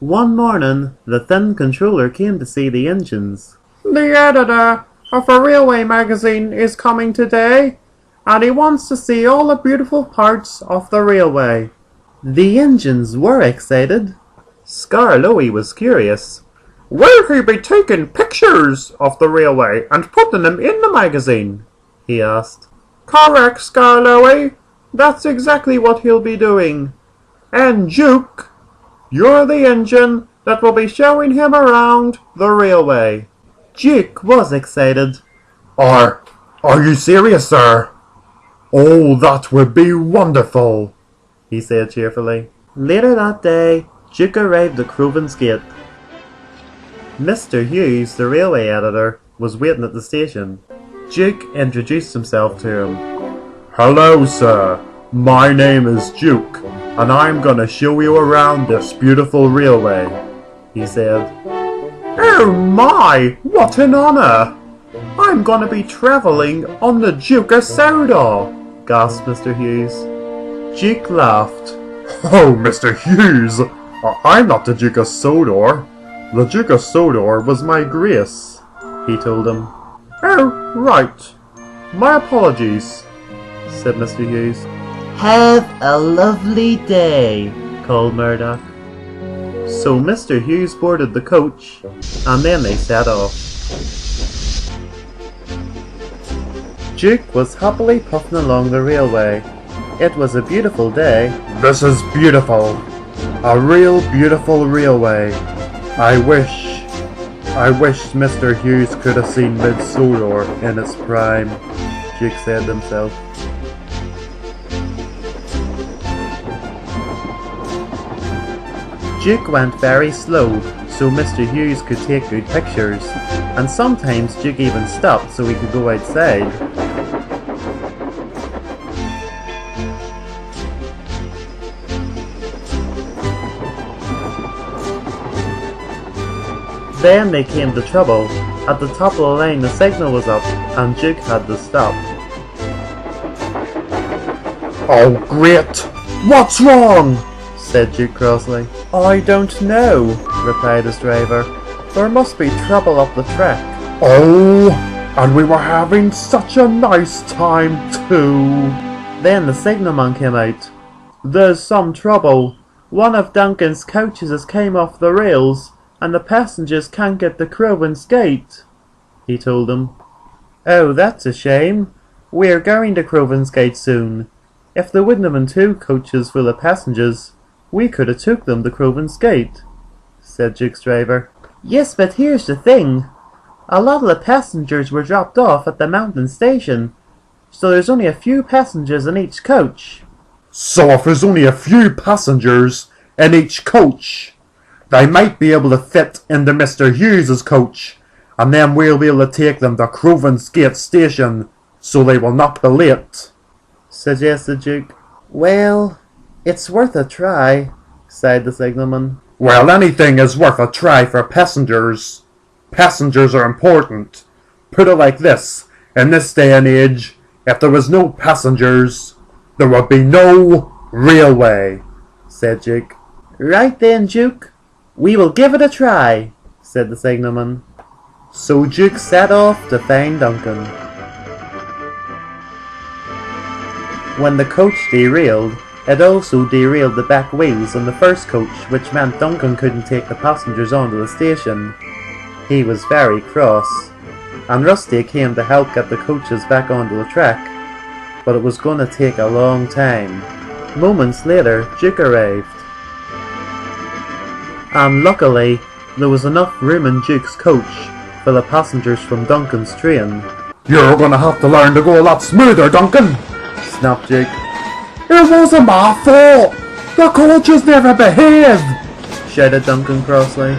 One morning, the thin controller came to see the engines. The editor of a railway magazine is coming today, and he wants to see all the beautiful parts of the railway. The engines were excited. Scarloey was curious. Will he be taking pictures of the railway and putting them in the magazine? He asked. Correct, Scarloey. That's exactly what he'll be doing. And Duke, you're the engine that will be showing him around the railway. Duke was excited. Are you serious, sir? Oh, that would be wonderful, he said cheerfully. Later that day, Duke arrived at Crovan's Gate. Mr. Hughes, the railway editor, was waiting at the station. Duke introduced himself to him. Hello, sir. My name is Duke, and I'm gonna show you around this beautiful railway, he said. Oh my, what an honour! I'm gonna be travelling on the Duke of Sodor, gasped Mr. Hughes. Duke laughed. Oh, Mr. Hughes, I'm not the Duke of Sodor. The Duke of Sodor was my grace, he told him. Oh, right. My apologies, said Mr. Hughes. Have a lovely day, called Murdoch. So Mr. Hughes boarded the coach, and then they set off. Duke was happily puffing along the railway. It was a beautiful day. This is beautiful. A real beautiful railway. I wish Mr. Hughes could have seen Mid-Sodor in its prime, Duke said to himself. Duke went very slow so Mr. Hughes could take good pictures, and sometimes Duke even stopped so he could go outside. Then they came to trouble. At the top of the line the signal was up and Duke had to stop. Oh great! What's wrong? Said Duke crossly. I don't know, replied his driver. There must be trouble up the track. Oh, and we were having such a nice time too. Then the signalman came out. There's some trouble. One of Duncan's coaches has came off the rails, and the passengers can't get to Crovan's Gate, he told them. Oh, that's a shame. We're going to Crovan's Gate soon. If there wouldn't have been 2 coaches full of passengers, we could have took them to Crovan's Gate, said Duke's driver. Yes, but here's the thing. A lot of the passengers were dropped off at the mountain station, so there's only a few passengers in each coach. So if there's only a few passengers in each coach, they might be able to fit into Mr. Hughes's coach, and then we'll be able to take them to Crovan's Gate station, so they will not be late, suggested Duke. Well, it's worth a try, sighed the signalman. Well, anything is worth a try for passengers. Passengers are important. Put it like this, in this day and age, if there was no passengers, there would be no railway, said Duke. Right then, Duke. We will give it a try, said the signalman. So Duke set off to find Duncan. When the coach derailed, it also derailed the back wheels on the first coach, which meant Duncan couldn't take the passengers onto the station. He was very cross, and Rusty came to help get the coaches back onto the track, but it was going to take a long time. Moments later, Duke arrived. And luckily, there was enough room in Duke's coach for the passengers from Duncan's train. You're gonna have to learn to go a lot smoother, Duncan, snapped Duke. It wasn't my fault! The coaches never behaved! Shouted Duncan crossly.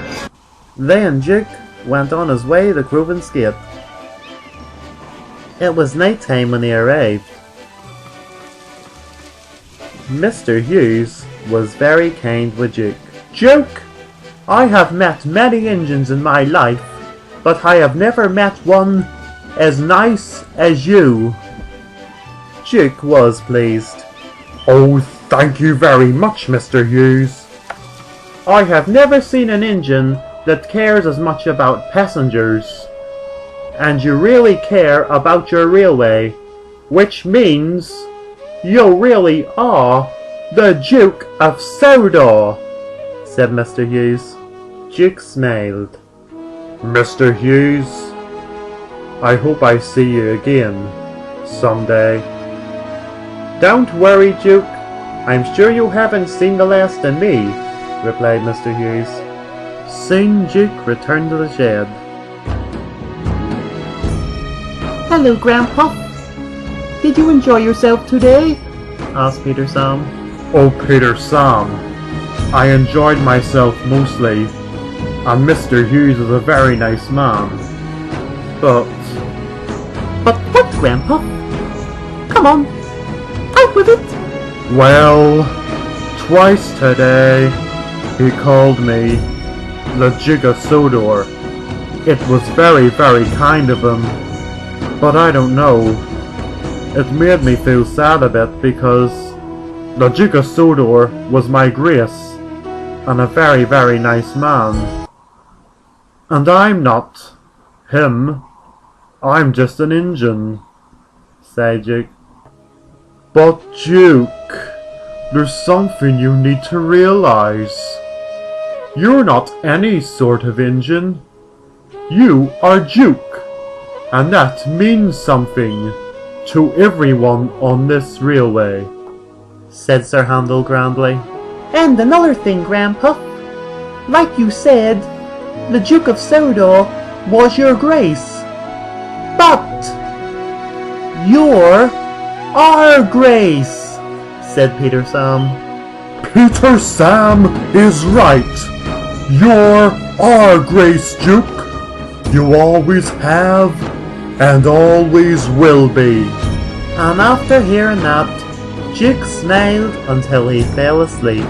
Then Duke went on his way to Crovan's Gate. It was night time when he arrived. Mr. Hughes was very kind with Duke. Duke, I have met many engines in my life, but I have never met one as nice as you. Duke was pleased. Oh, thank you very much, Mr. Hughes. I have never seen an engine that cares as much about passengers. And you really care about your railway, which means you really are the Duke of Sodor, said Mr. Hughes. Duke smiled. Mr. Hughes, I hope I see you again someday. Don't worry, Duke. I'm sure you haven't seen the last of me, replied Mr. Hughes. Soon Duke returned to the shed. Hello, Grandpa. Did you enjoy yourself today? Asked Peter Sam. Oh, Peter Sam, I enjoyed myself mostly, and Mr. Hughes is a very nice man. But what, Grandpa? Come on, out with it! well, twice today he called me the Duke of Sodor. It was very, very kind of him, but I don't know. It made me feel sad a bit because the Duke of Sodor was my grace and a very, very nice man. And I'm not him. I'm just an engine, said Duke. But Duke, there's something you need to realize. You're not any sort of engine. You are Duke, and that means something to everyone on this railway, said Sir Handel grandly. And another thing, Grandpa. Like you said, the Duke of Sodor was your grace. But you're our grace, said Peter Sam. Peter Sam is right. You're our grace, Duke. You always have and always will be. And after hearing that, Duke smiled until he fell asleep.